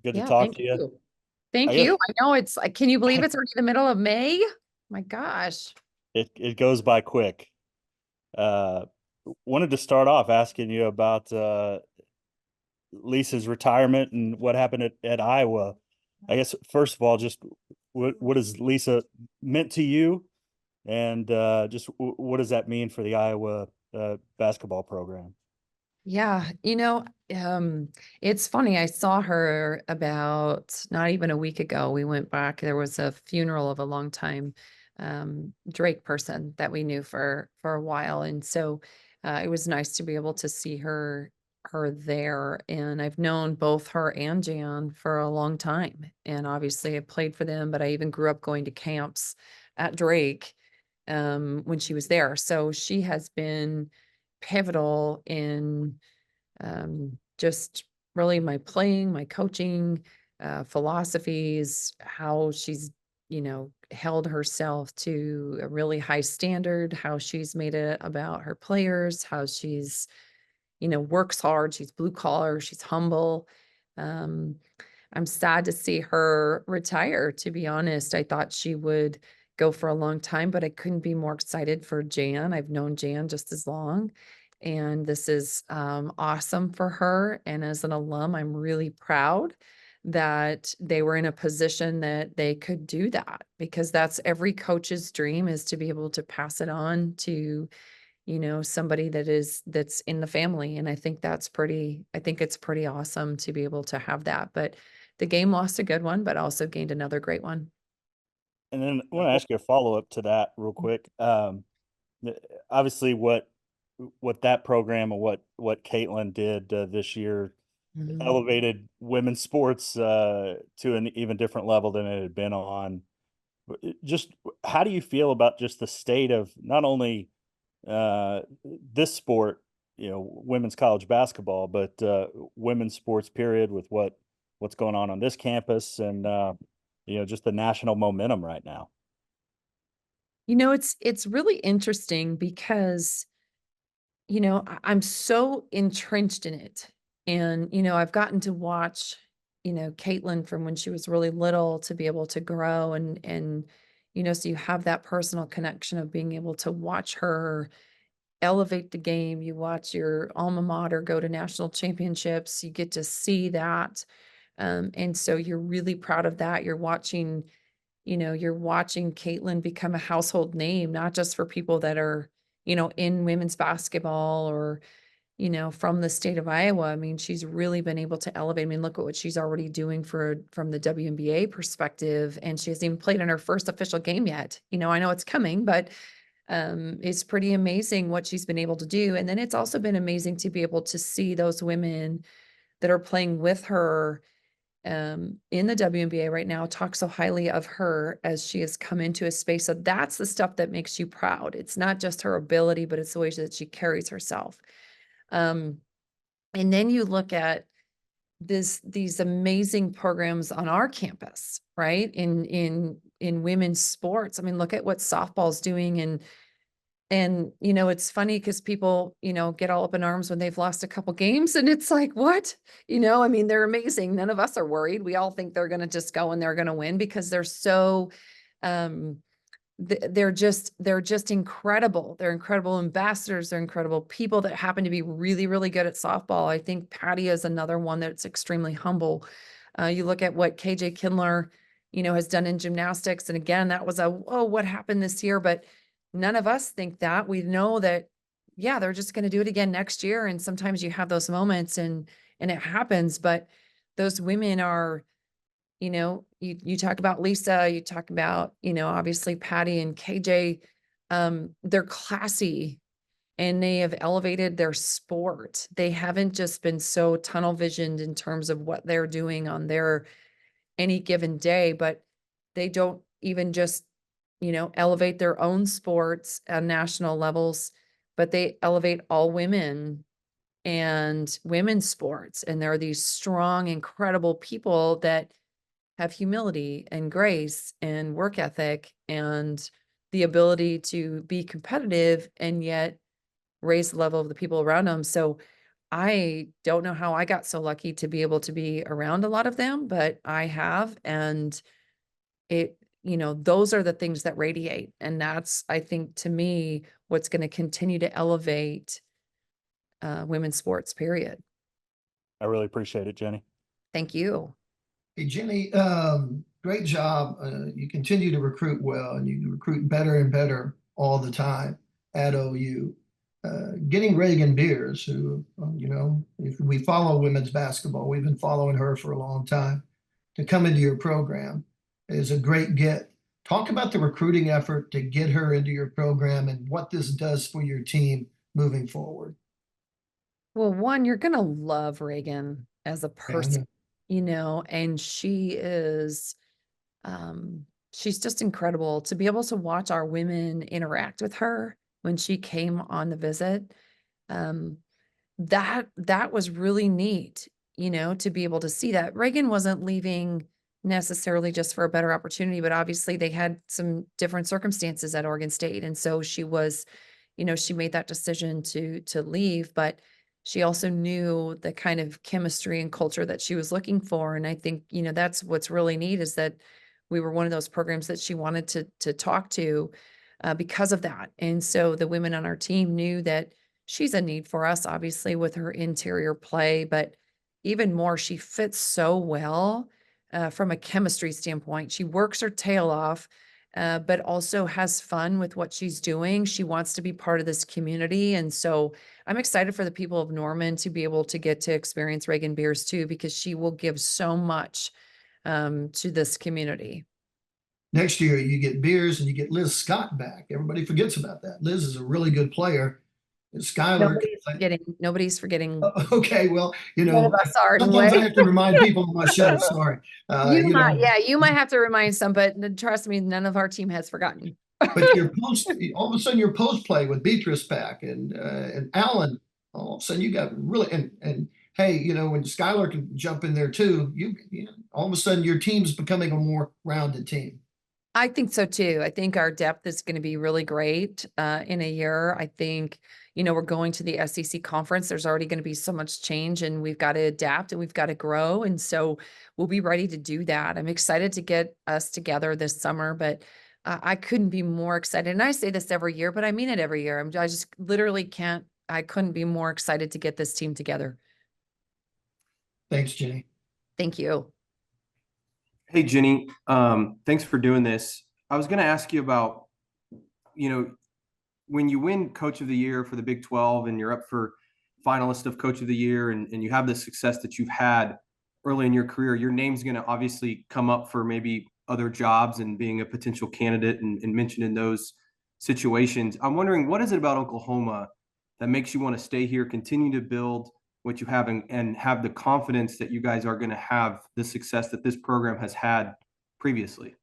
Good to Yeah, talk thank to you. you. I Thank guess you. I know it's like, can you believe it's already the middle of May? My gosh. it goes by quick. Uh, Wanted to start off asking you about Lisa's retirement and what happened at Iowa. I guess first of all, just what has Lisa meant to you, and just what does that mean for the Iowa basketball program? Yeah, it's funny. I saw her about not even a week ago. We went back. There was a funeral of a longtime Drake person that we knew for a while, and so it was nice to be able to see her there. And I've known both her and Jan for a long time, and obviously I played for them. But I even grew up going to camps at Drake when she was there. So she has been pivotal in just really my playing, my coaching, philosophies, how she's, held herself to a really high standard, how she's made it about her players, how she's, works hard, she's blue collar, she's humble. Um, I'm sad to see her retire, to be honest. I thought she would go for a long time, but I couldn't be more excited for Jan. I've known Jan just as long, and this is awesome for her. And as an alum, I'm really proud that they were in a position that they could do that, because that's every coach's dream, is to be able to pass it on to somebody that's in the family. And I think it's pretty awesome to be able to have that. But the game lost a good one, but also gained another great one. And then I want to ask you a follow up to that real quick. Uh, Obviously, what that program and what Caitlyn did this year Mhm. elevated women's sports to an even different level than it had been on. Just how do you feel about just the state of not only this sport, women's college basketball, but women's sports period with what's going on this campus and just the national momentum right now. It's really interesting because, I'm so entrenched in it. And, I've gotten to watch, Caitlin from when she was really little to be able to grow and, so you have that personal connection of being able to watch her elevate the game. You watch your alma mater go to national championships. You get to see that. And so you're really proud of that. You're watching Caitlin become a household name, not just for people that are, in women's basketball or, from the state of Iowa. I mean, she's really been able to elevate. I mean, look at what she's already doing from the WNBA perspective. And she hasn't even played in her first official game yet. I know it's coming, but it's pretty amazing what she's been able to do. And then it's also been amazing to be able to see those women that are playing with her in the WNBA right now talk so highly of her as she has come into a space. So that's the stuff that makes you proud. It's not just her ability, but it's the way that she carries herself. Um, and then you look at these amazing programs on our campus, right? In women's sports. I mean, look at what softball's doing. And, it's funny because people, get all up in arms when they've lost a couple games, and it's like, what? I mean, they're amazing. None of us are worried. We all think they're going to just go and they're going to win because they're so, um, they're just incredible. They're incredible ambassadors. They're incredible people that happen to be really, really good at softball. I think Patty is another one that's extremely humble. You look at what KJ Kindler, has done in gymnastics. And again, that was what happened this year? But none of us think that. We know that, yeah, they're just going to do it again next year. And sometimes you have those moments and it happens, but those women are, you talk about Lisa, you talk about, obviously Patty and KJ, they're classy and they have elevated their sport. They haven't just been so tunnel visioned in terms of what they're doing on their any given day, but they don't even just, elevate their own sports at national levels, but they elevate all women and women's sports. And there are these strong, incredible people that have humility and grace and work ethic and the ability to be competitive and yet raise the level of the people around them. So I don't know how I got so lucky to be able to be around a lot of them, but I have. And those are the things that radiate. And that's, I think, to me, what's going to continue to elevate women's sports, period. I really appreciate it, Jenny. Thank you. Hey, Jenny, great job. You continue to recruit well, and you recruit better and better all the time at OU. Getting Reagan Beers, who, if we follow women's basketball, we've been following her for a long time, to come into your program is a great get. Talk about the recruiting effort to get her into your program and what this does for your team moving forward. Well, one, you're going to love Reagan as a person, and she's just incredible to be able to watch our women interact with her when she came on the visit. That was really neat, to be able to see that. Reagan wasn't leaving necessarily just for a better opportunity, but obviously they had some different circumstances at Oregon State. And so she was, she made that decision to leave, but she also knew the kind of chemistry and culture that she was looking for. And I think, that's what's really neat, is that we were one of those programs that she wanted to talk to because of that. And so the women on our team knew that she's a need for us, obviously, with her interior play, but even more, she fits so well from a chemistry standpoint. She works her tail off, but also has fun with what she's doing. She wants to be part of this community. And so I'm excited for the people of Norman to be able to get to experience Reagan Beers too, because she will give so much to this community. Next year, you get Beers and you get Liz Scott back. Everybody forgets about that. Liz is a really good player. And Skylar. Nobody's forgetting. Okay, well, sometimes I have to remind people on my show. Sorry. You might have to remind some, but trust me, none of our team has forgotten. But all of a sudden your post play with Beatrice back and Alan, all of a sudden you got really, and hey, when Skylar can jump in there too, all of a sudden your team's becoming a more rounded team. I think so too. I think our depth is going to be really great in a year. I think, we're going to the SEC conference. There's already going to be so much change, and we've got to adapt and we've got to grow. And so we'll be ready to do that. I'm excited to get us together this summer, but I couldn't be more excited. And I say this every year, but I mean it every year. I just literally I couldn't be more excited to get this team together. Thanks, Jenny. Thank you. Hey, Jenny, thanks for doing this. I was going to ask you about, when you win Coach of the Year for the Big 12 and you're up for finalist of Coach of the Year and you have the success that you've had early in your career, your name's going to obviously come up for maybe other jobs and being a potential candidate and mentioned in those situations. I'm wondering, what is it about Oklahoma that makes you want to stay here, continue to build what you have, and have the confidence that you guys are going to have the success that this program has had previously?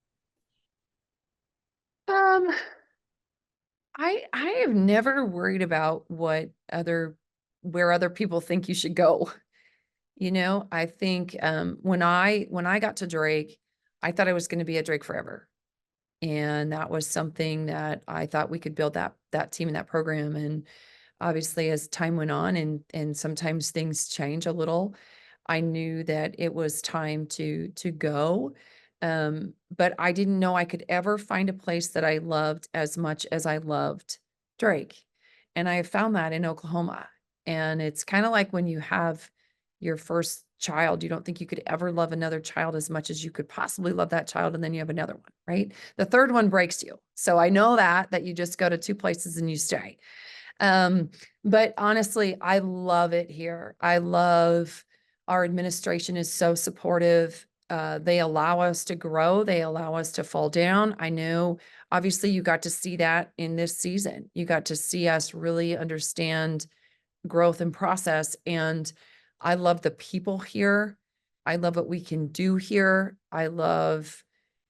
I have never worried about where other people think you should go. I think when I got to Drake, I thought I was going to be at Drake forever. And that was something that I thought we could build that team and that program. And obviously, as time went on and sometimes things change a little, I knew that it was time to go. But I didn't know I could ever find a place that I loved as much as I loved Drake. And I found that in Oklahoma. And it's kind of like when you have your first child, you don't think you could ever love another child as much as you could possibly love that child. And then you have another one, right? The third one breaks you. So I know that you just go to two places and you stay. But honestly, I love it here. I love our administration is so supportive. They allow us to grow. They allow us to fall down. I know, obviously, you got to see that in this season. You got to see us really understand growth and process. And I love the people here. I love what we can do here. I love,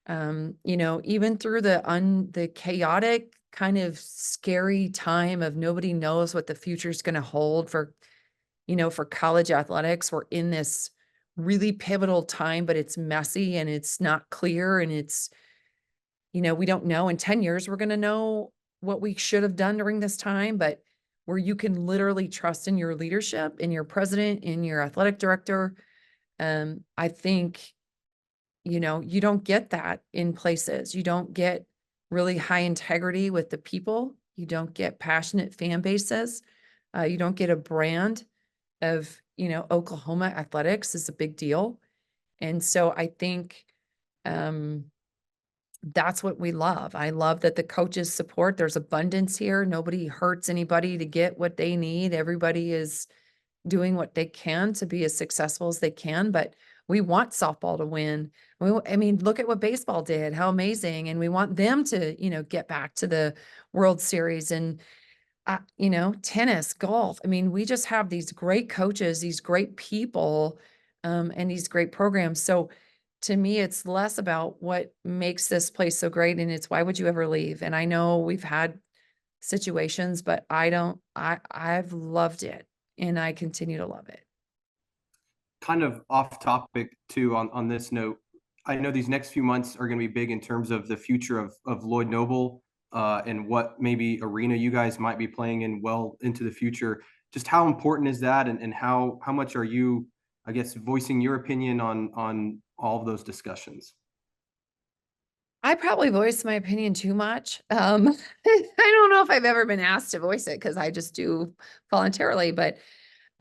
even through the chaotic kind of scary time of nobody knows what the future is going to hold for college athletics. We're in this really pivotal time, but it's messy and it's not clear. And it's, we don't know. In 10 years, we're going to know what we should have done during this time, but where you can literally trust in your leadership, in your president, in your athletic director. I think, you know, you don't get that in places. You don't get really high integrity with the people. You don't get passionate fan bases. You don't get a brand of, you know, Oklahoma athletics is a big deal. And so I think, that's what we love. I love that the coaches support. There's abundance here. Nobody hurts anybody to get what they need. Everybody is doing what they can to be as successful as they can, but we want softball to win. I mean, look at what baseball did, how amazing. And we want them to, you know, get back to the World Series and, you know, tennis, golf. I mean, we just have these great coaches, these great people, and these great programs. So to me, it's less about what makes this place so great, and it's why would you ever leave? And I know we've had situations, but I've loved it and I continue to love it. Kind of off topic too on this note, I know these next few months are going to be big in terms of the future of Lloyd Noble and what maybe arena you guys might be playing in well into the future. Just how important is that, and how much are you, I guess, voicing your opinion on all of those discussions? I probably voice my opinion too much. I don't know if I've ever been asked to voice it because I just do voluntarily, but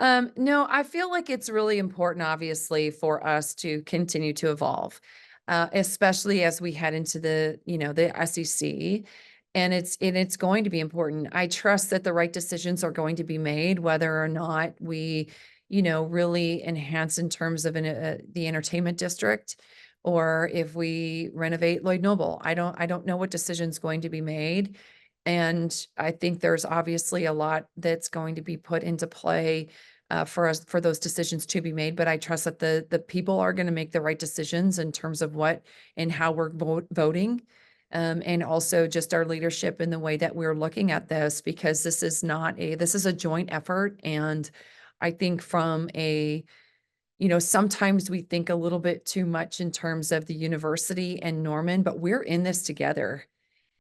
no, I feel like it's really important, obviously, for us to continue to evolve, especially as we head into the, you know, the SEC. And it's going to be important. I trust that the right decisions are going to be made, whether or not we, you know, really enhance in terms of the entertainment district, or if we renovate Lloyd Noble. I don't know what decision's going to be made. And I think there's obviously a lot that's going to be put into play for us, for those decisions to be made. But I trust that the people are going to make the right decisions in terms of what and how we're voting. And also just our leadership in the way that we're looking at this, because this is a joint effort. And I think from you know, sometimes we think a little bit too much in terms of the university and Norman, but we're in this together.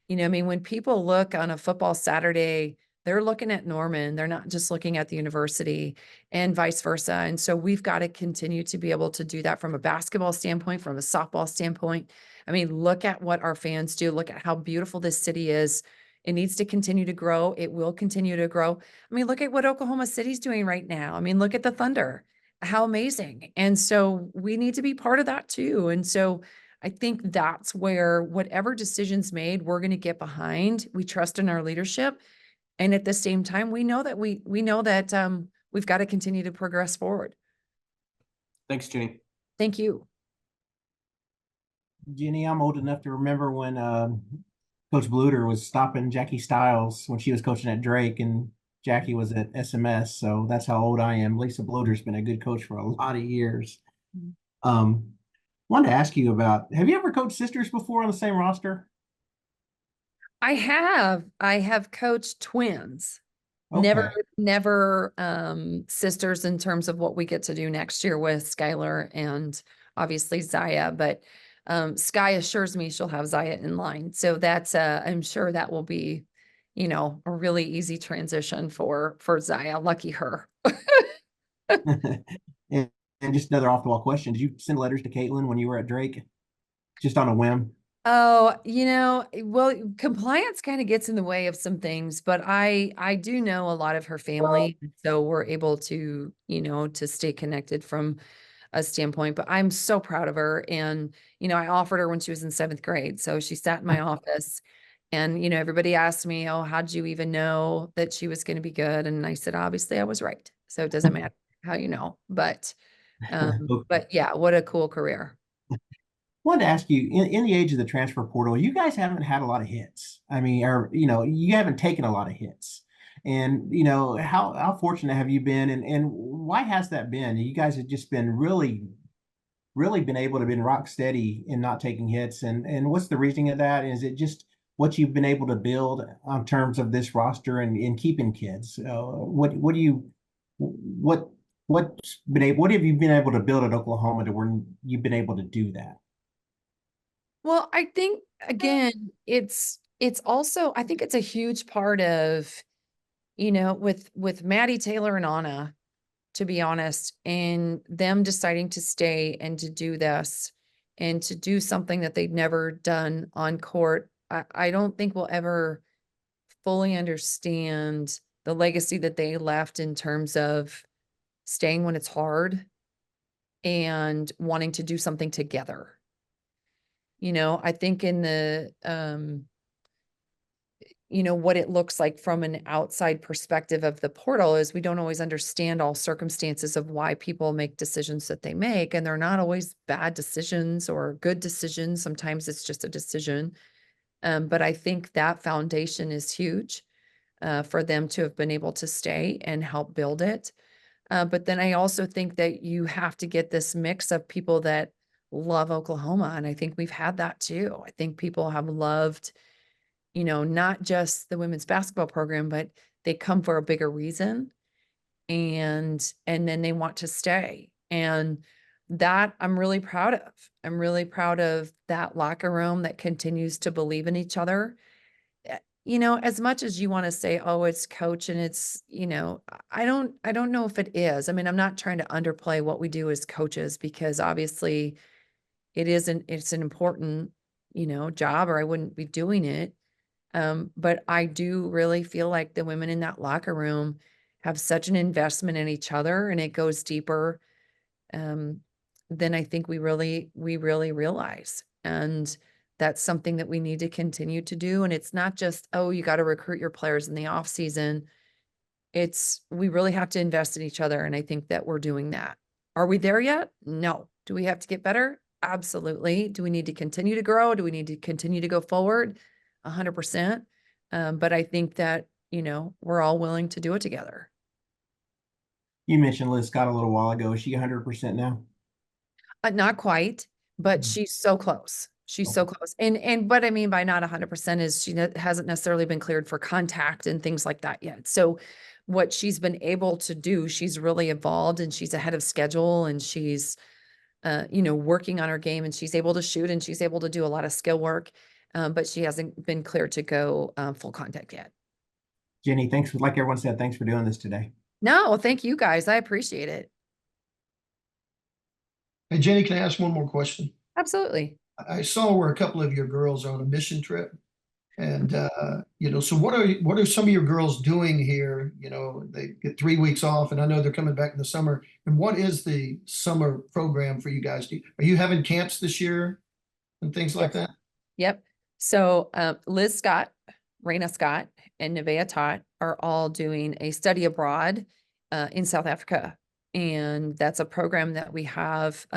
You know, I mean, when people look on a football Saturday, they're looking at Norman. They're not just looking at the university, and vice versa. And so we've got to continue to be able to do that from a basketball standpoint, from a softball standpoint. I mean, look at what our fans do. Look at how beautiful this city is. It needs to continue to grow. It will continue to grow. I mean, look at what Oklahoma City's doing right now. I mean, look at the Thunder. How amazing. And so we need to be part of that too. And so I think that's where whatever decisions made, we're going to get behind. We trust in our leadership. And at the same time, we know that we've got to continue to progress forward. Thanks, Jennie. Thank you. Jennie, I'm old enough to remember when Coach Bluder was stopping Jackie Stiles when she was coaching at Drake, and Jackie was at SMS. So that's how old I am. Lisa Bluder's been a good coach for a lot of years. Wanted to ask you about, have you ever coached sisters before on the same roster? I have coached twins. Okay. Never sisters in terms of what we get to do next year with Skylar and obviously Zaya, but Sky assures me she'll have Zaya in line. So that's I'm sure that will be, you know, a really easy transition for Zaya. Lucky her. And just another off the wall question. Did you send letters to Caitlyn when you were at Drake? Just on a whim? Oh, you know, well, compliance kind of gets in the way of some things, but I do know a lot of her family, so we're able to, you know, to stay connected from a standpoint. But I'm so proud of her, and you know, I offered her when she was in 7th grade, so she sat in my office, and you know, everybody asked me, "Oh, how'd you even know that she was going to be good?" And I said, "Obviously, I was right, so it doesn't matter how you know." But yeah, what a cool career. Wanted to ask you, in the age of the transfer portal, you guys haven't had a lot of hits. I mean, or, you know, you haven't taken a lot of hits. And, you know, how fortunate have you been? And why has that been? You guys have just been really been able to be rock steady in not taking hits. And what's the reasoning of that? Is it just what you've been able to build in terms of this roster and keeping kids? What have you been able to build at Oklahoma to where you've been able to do that? Well, I think again, it's also, I think it's a huge part of you know, with Maddie Taylor and Anna, to be honest, and them deciding to stay and to do this and to do something that they'd never done on court, I don't think we'll ever fully understand the legacy that they left in terms of staying when it's hard and wanting to do something together. You know, I think in the, you know, what it looks like from an outside perspective of the portal is we don't always understand all circumstances of why people make decisions that they make. And they're not always bad decisions or good decisions. Sometimes it's just a decision. But I think that foundation is huge for them to have been able to stay and help build it. But then I also think that you have to get this mix of people that love Oklahoma. And I think we've had that too. I think people have loved, you know, not just the women's basketball program, but they come for a bigger reason and then they want to stay. And that I'm really proud of. I'm really proud of that locker room that continues to believe in each other. You know, as much as you want to say, oh, it's coach and it's, you know, I don't know if it is. I mean, I'm not trying to underplay what we do as coaches because obviously it's an important, you know, job or I wouldn't be doing it. But I do really feel like the women in that locker room have such an investment in each other and it goes deeper than I think we really realize. And that's something that we need to continue to do. And it's not just, oh, you got to recruit your players in the off season. We really have to invest in each other. And I think that we're doing that. Are we there yet? No. Do we have to get better? Absolutely. Do we need to continue to grow? Do we need to continue to go forward? 100%. But I think that, you know, we're all willing to do it together. You mentioned Liz Scott a little while ago. Is she 100% now? Not quite, but she's so close. She's so close. And what I mean by not 100% is she hasn't necessarily been cleared for contact and things like that yet. So what she's been able to do, she's really evolved and she's ahead of schedule and she's, you know, working on her game and she's able to shoot and she's able to do a lot of skill work. But she hasn't been cleared to go full contact yet. Jennie, thanks. Like everyone said, thanks for doing this today. No, thank you guys. I appreciate it. Hey, Jennie, can I ask one more question? Absolutely. I saw where a couple of your girls are on a mission trip. And, you know, so what are some of your girls doing here? You know, they get 3 weeks off and I know they're coming back in the summer. And what is the summer program for you guys? Are you having camps this year and things like that? Yep. So Liz Scott, Raina Scott, and Nevaeh Tot are all doing a study abroad in South Africa. And that's a program that we have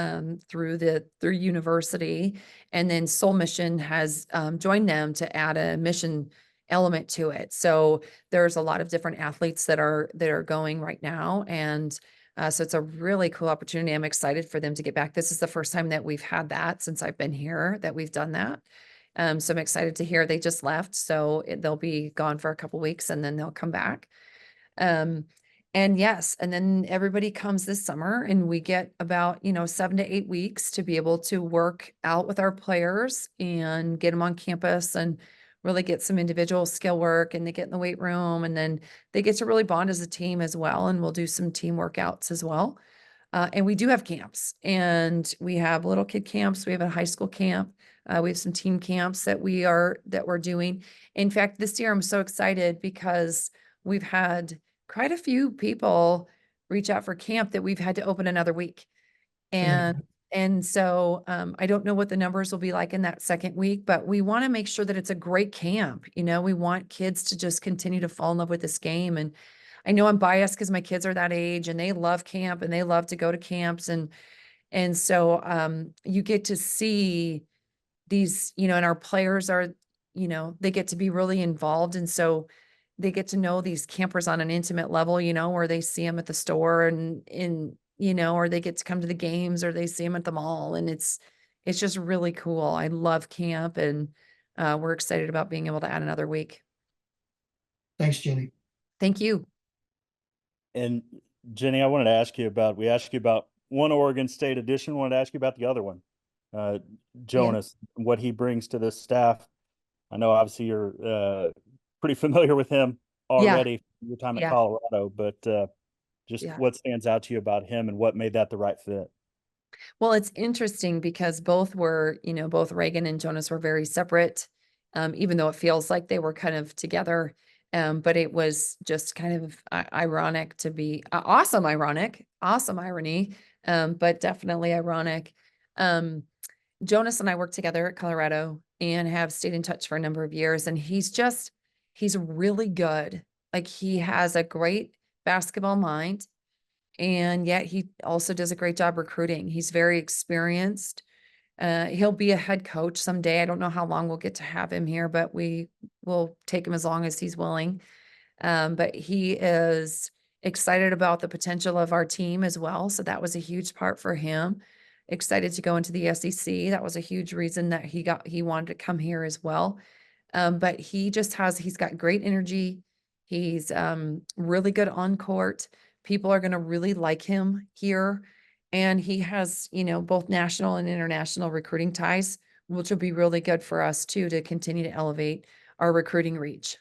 through university. And then Soul Mission has joined them to add a mission element to it. So there's a lot of different athletes that are going right now. And so it's a really cool opportunity. I'm excited for them to get back. This is the first time that we've had that since I've been here, that we've done that. So I'm excited to hear they just left. So they'll be gone for a couple weeks and then they'll come back. And yes, and then everybody comes this summer and we get about, you know, 7 to 8 weeks to be able to work out with our players and get them on campus and really get some individual skill work and they get in the weight room and then they get to really bond as a team as well. And we'll do some team workouts as well. And we do have camps and we have little kid camps. We have a high school camp. We have some team camps that we're doing. In fact, this year I'm so excited because we've had quite a few people reach out for camp that we've had to open another week. And so I don't know what the numbers will be like in that second week, but we want to make sure that it's a great camp. You know, we want kids to just continue to fall in love with this game. And I know I'm biased because my kids are that age and they love camp and they love to go to camps. And so you get to see these, you know, and our players are, you know, they get to be really involved. And so they get to know these campers on an intimate level, you know, where they see them at the store and you know, or they get to come to the games or they see them at the mall. And it's just really cool. I love camp and we're excited about being able to add another week. Thanks, Jennie. Thank you. And Jennie, I wanted to ask you about, we asked you about one Oregon State edition, wanted to ask you about the other one. Jonas, what he brings to this staff. I know obviously you're pretty familiar with him. already from your time at Yeah. Colorado, but just Yeah. what stands out to you about him and what made that the right fit? Well, it's interesting because both were, both Reagan and Jonas were very separate, even though it feels like they were kind of together. But it was just kind of ironic to be awesome, awesome irony, but definitely ironic. Jonas and I worked together at Colorado and have stayed in touch for a number of years. And he's really good. Like he has a great basketball mind. And yet he also does a great job recruiting. He's very experienced. He'll be a head coach someday. I don't know how long we'll get to have him here, but we will take him as long as he's willing. But he is excited about the potential of our team as well. So that was a huge part for him. Excited to go into the SEC. That was a huge reason that he wanted to come here as well. But he's got great energy. He's really good on court. People are going to really like him here. And he has, both national and international recruiting ties, which will be really good for us too, to continue to elevate our recruiting reach.